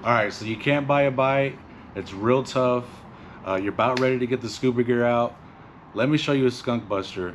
All right, so you can't buy a bite. It's real tough. You're about ready to get the scuba gear out. Let me show you a skunk buster.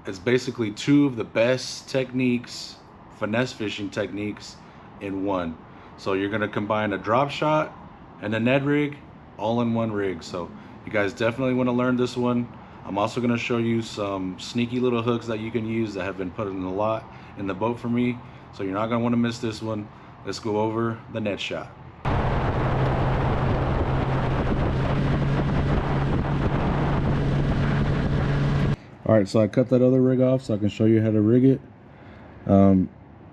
It's basically two of the best techniques, finesse fishing techniques, in one. So you're gonna combine a drop shot and a Ned rig all in one rig. So you guys definitely want to learn this one. I'm also gonna show you some sneaky little hooks that you can use that have been put in a lot in the boat for me. So you're not gonna want to miss this one. Let's go over the NEDSHOT. All right, so I cut that other rig off so I can show you how to rig it.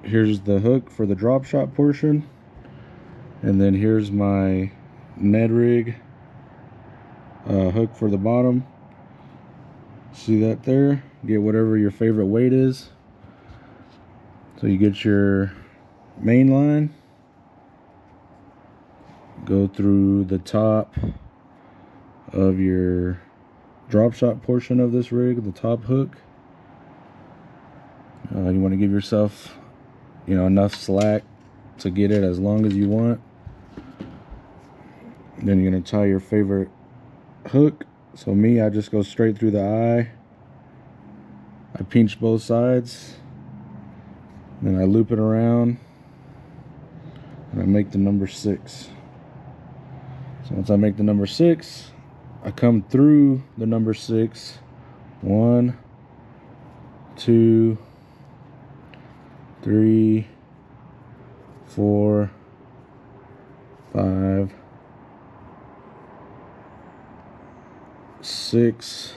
Here's the hook for the drop shot portion, and then here's my Ned rig hook for the bottom. See that there? Get whatever your favorite weight is. So you get your main line, go through the top of your drop shot portion of this rig, the top hook. You want to give yourself, enough slack to get it as long as you want. Then you're going to tie your favorite hook. So me, I just go straight through the eye. I pinch both sides. Then I loop it around. And I make the number 6. So once I make the number 6, I come through the number 6. 1, 2, 3, 4, 5, 6,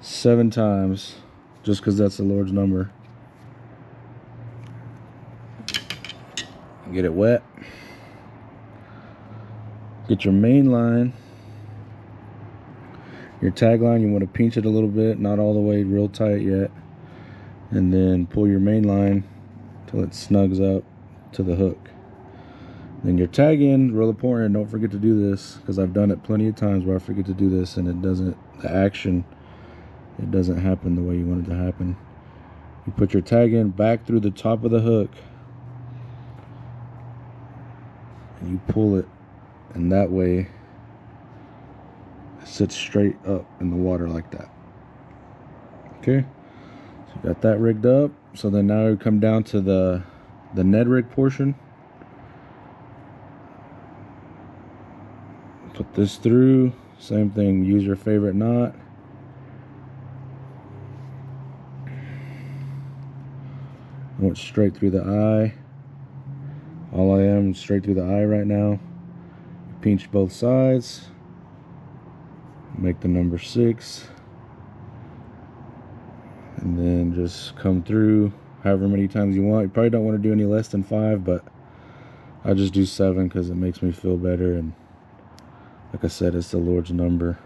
7 times, just because that's the Lord's number. Get it wet. Get your main line. Your tag line, you want to pinch it a little bit, not all the way real tight yet. And then pull your main line till it snugs up to the hook. Then your tag in, real important, don't forget to do this, because I've done it plenty of times where I forget to do this and it doesn't happen the way you want it to happen. You put your tag in back through the top of the hook and you pull it, and that way it sits straight up in the water like that. Okay, so you got that rigged up. So then now we come down to the Ned rig portion. Put this through, same thing, use your favorite knot. I went straight through the eye. All I am straight through the eye right now. Pinch both sides. Make the number 6. And then just come through however many times you want. You probably don't want to do any less than 5, but I just do 7 because it makes me feel better. And like I said, it's the Lord's number.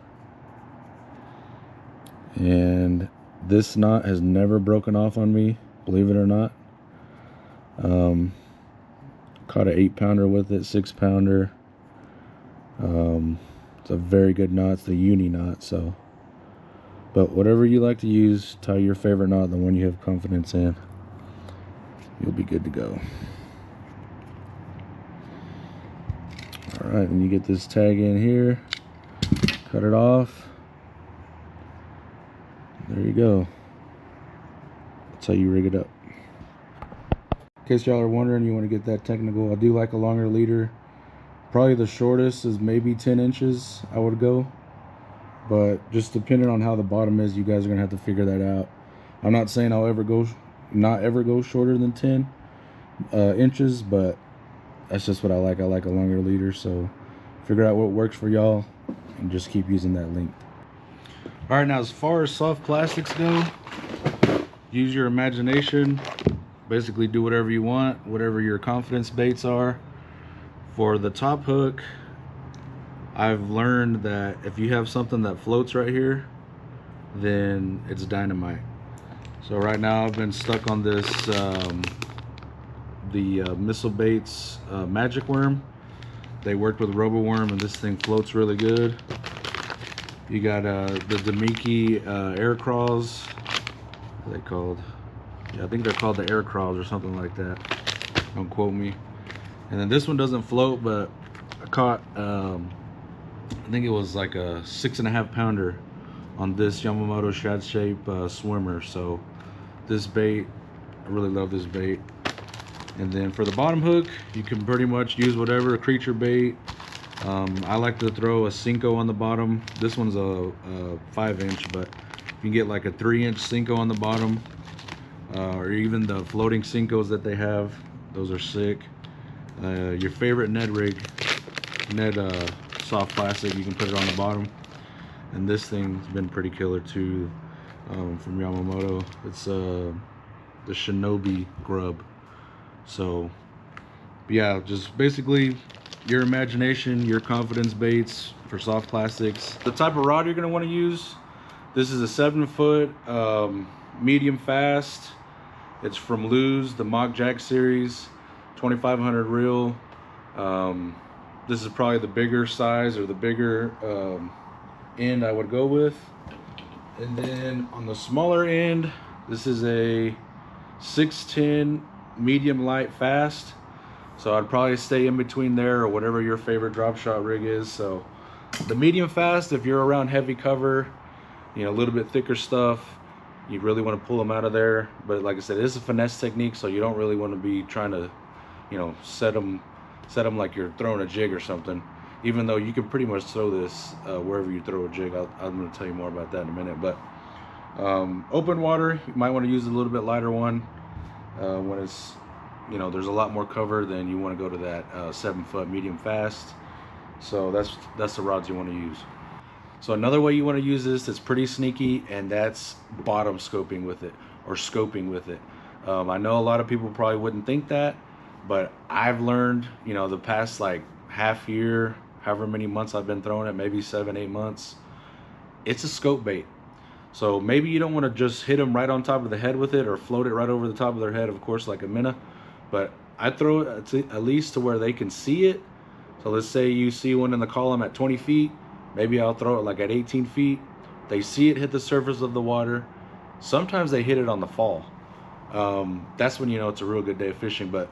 And this knot has never broken off on me, believe it or not. Caught an 8-pounder with it, 6-pounder. It's a very good knot. It's the uni knot. So, but whatever you like to use, tie your favorite knot, the one you have confidence in. You'll be good to go. All right, and you get this tag in here, cut it off. There you go. That's how you rig it up. In case y'all are wondering, you want to get that technical, I do like a longer leader. Probably the shortest is maybe 10 inches I would go, but just depending on how the bottom is, you guys are gonna have to figure that out. I'm not saying I'll not ever go shorter than 10 inches, but that's just what I like. I like a longer leader, so figure out what works for y'all and just keep using that length. All right, now as far as soft plastics go, use your imagination. Basically do whatever you want, whatever your confidence baits are. For the top hook, I've learned that if you have something that floats right here, then it's dynamite. So right now I've been stuck on this the Missile Baits magic worm. They worked with Robo Worm, and this thing floats really good. You got the Demiki air crawls. What are they called? Yeah, I think they're called the air crawls or something like that. Don't quote me. And then this one doesn't float, but I caught I think it was like a 6.5 pounder on this Yamamoto shad shape swimmer. So this bait, I really love this bait. And then for the bottom hook, you can pretty much use whatever creature bait. I like to throw a Cinco on the bottom. This one's a 5-inch, but you can get like a 3-inch Cinco on the bottom, or even the floating Cincos that they have. Those are sick. Your favorite Ned rig, Ned soft plastic, you can put it on the bottom. And this thing's been pretty killer too, from Yamamoto. It's the Shinobi grub. So yeah, just basically your imagination, your confidence baits for soft plastics. The type of rod you're gonna want to use, this is a 7-foot medium fast. It's from Lew's, the Mock Jack series, 2500 reel. This is probably the bigger size, or the bigger end I would go with. And then on the smaller end, this is a 610 medium light fast. So I'd probably stay in between there, or whatever your favorite drop shot rig is. So the medium fast, if you're around heavy cover, you know, a little bit thicker stuff, you really want to pull them out of there. But like I said, it's a finesse technique, so you don't really want to be trying to, you know, set them like you're throwing a jig or something. Even though you can pretty much throw this wherever you throw a jig. I'm going to tell you more about that in a minute. But open water, you might want to use a little bit lighter one. When it's, you know, there's a lot more cover, then you want to go to that 7-foot medium fast. So that's the rods you want to use. So another way you want to use this that's pretty sneaky, and that's bottom scoping with it, or scoping with it. I know a lot of people probably wouldn't think that, but I've learned, you know, the past like half year, however many months I've been throwing it, maybe 7-8 months, it's a scope bait. So maybe you don't want to just hit them right on top of the head with it, or float it right over the top of their head, of course, like a minnow. But I throw it at least to where they can see it. So let's say you see one in the column at 20 feet. Maybe I'll throw it like at 18 feet. They see it hit the surface of the water. Sometimes they hit it on the fall. That's when you know it's a real good day of fishing. But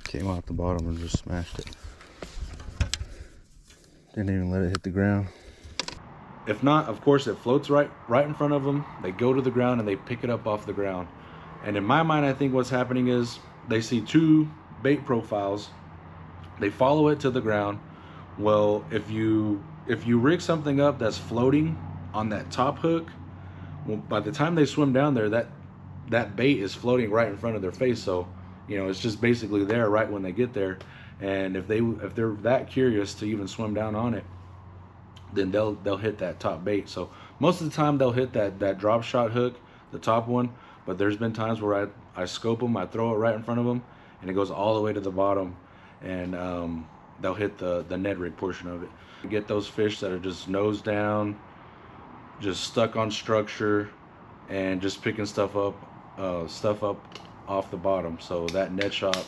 came off the bottom and just smashed it. Didn't even let it hit the ground. If not, of course, it floats right in front of them. They go to the ground and they pick it up off the ground. And in my mind, I think what's happening is they see two bait profiles. They follow it to the ground. Well, if you rig something up that's floating on that top hook, well, by the time they swim down there, that bait is floating right in front of their face. So, you know, it's just basically there right when they get there. And if they're that curious to even swim down on it, then they'll hit that top bait. So most of the time they'll hit that drop shot hook, the top one. But there's been times where I scope them, I throw it right in front of them, and it goes all the way to the bottom, and they'll hit the Ned rig portion of it. You get those fish that are just nose down, just stuck on structure, and just picking stuff up off the bottom. So that NEDSHOT,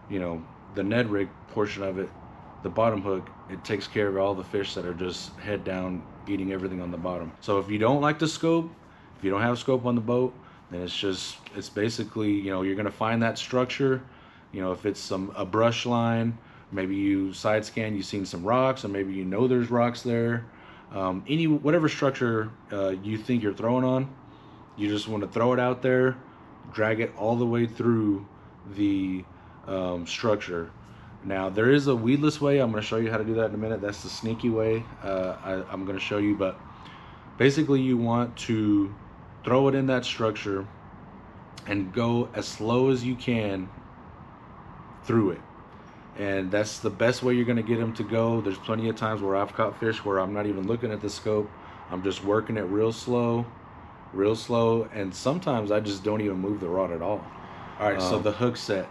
you know, the Ned rig portion of it, the bottom hook, it takes care of all the fish that are just head down eating everything on the bottom. So if you don't like the scope, if you don't have scope on the boat, then it's basically, you know, you're gonna find that structure. You know, if it's a brush line, maybe you side scan, you've seen some rocks, or maybe you know there's rocks there. Whatever structure you think you're throwing on, you just want to throw it out there, drag it all the way through the structure. Now there is a weedless way. I'm going to show you how to do that in a minute. That's the sneaky way I'm going to show you. But basically you want to throw it in that structure and go as slow as you can through it. And that's the best way you're going to get them to go. There's plenty of times where I've caught fish where I'm not even looking at the scope. I'm just working it real slow, and sometimes I just don't even move the rod at all. All right, so the hook set.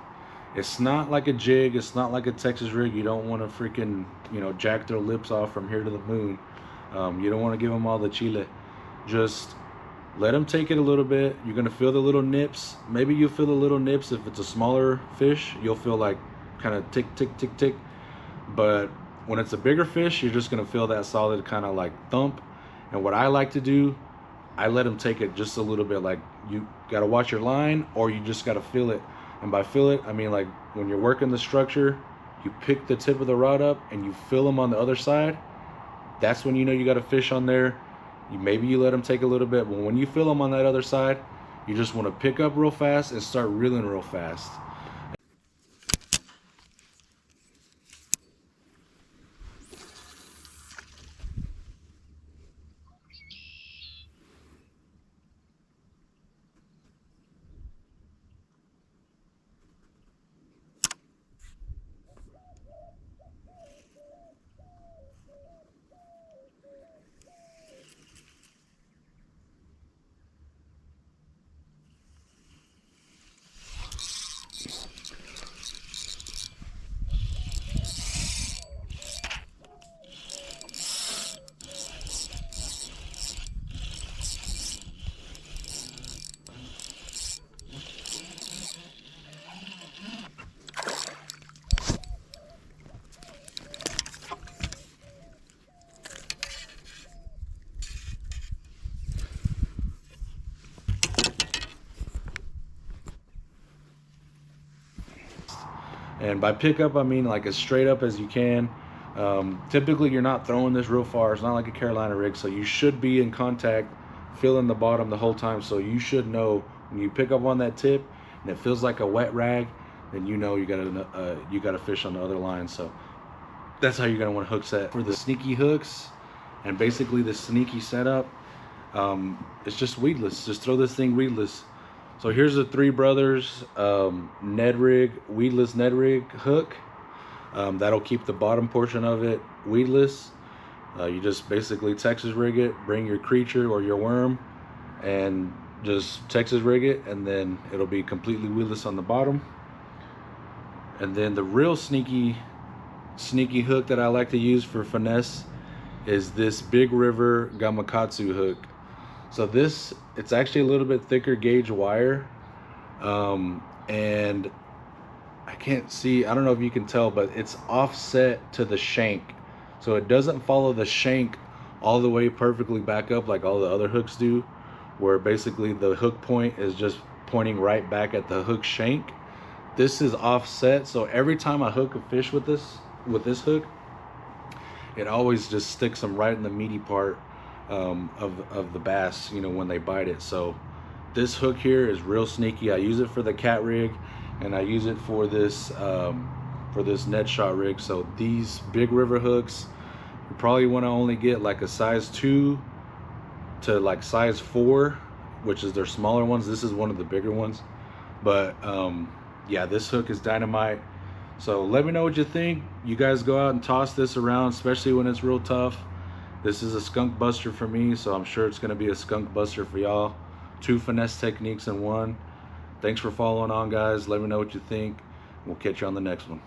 It's not like a jig, it's not like a Texas rig. You don't want to freaking, you know, jack their lips off from here to the moon. You don't want to give them all the chile. Just let them take it a little bit. You're gonna feel the little nips. Maybe you'll feel the little nips if it's a smaller fish. You'll feel like kind of tick, tick, tick, tick. But when it's a bigger fish, you're just gonna feel that solid kind of like thump. And what I like to do, I let them take it just a little bit. Like, you gotta watch your line, or you just gotta feel it. And by feel it, I mean like when you're working the structure, you pick the tip of the rod up and you feel them on the other side. That's when you know you got a fish on there. Maybe you let them take a little bit, but when you feel them on that other side, you just want to pick up real fast and start reeling real fast. And by pickup, I mean like as straight up as you can. Typically, you're not throwing this real far. It's not like a Carolina rig, so you should be in contact, feeling the bottom the whole time. So you should know when you pick up on that tip and it feels like a wet rag, then you know you got a fish on the other line. So that's how you're gonna want to hook set. For the sneaky hooks and basically the sneaky setup, it's just weedless. Just throw this thing weedless. So here's the Three Brothers Ned rig, weedless Ned rig hook. That'll keep the bottom portion of it weedless. You just basically Texas rig it, bring your creature or your worm, and just Texas rig it, and then it'll be completely weedless on the bottom. And then the real sneaky hook that I like to use for finesse is this Big River Gamakatsu hook. So this, it's actually a little bit thicker gauge wire, and I can't see, I don't know if you can tell, but it's offset to the shank. So it doesn't follow the shank all the way perfectly back up like all the other hooks do, where basically the hook point is just pointing right back at the hook shank. This is offset, so every time I hook a fish with this hook, it always just sticks them right in the meaty part of the bass, you know, when they bite it. So this hook here is real sneaky. I use it for the cat rig, and I use it for this NEDSHOT rig. So these Big River hooks, you probably want to only get like a size 2 to like size 4, which is their smaller ones. This is one of the bigger ones, but yeah, this hook is dynamite. So let me know what you think. You guys go out and toss this around, especially when it's real tough. This is a skunk buster for me, so I'm sure it's going to be a skunk buster for y'all. 2 finesse techniques in one. Thanks for following on, guys. Let me know what you think. We'll catch you on the next one.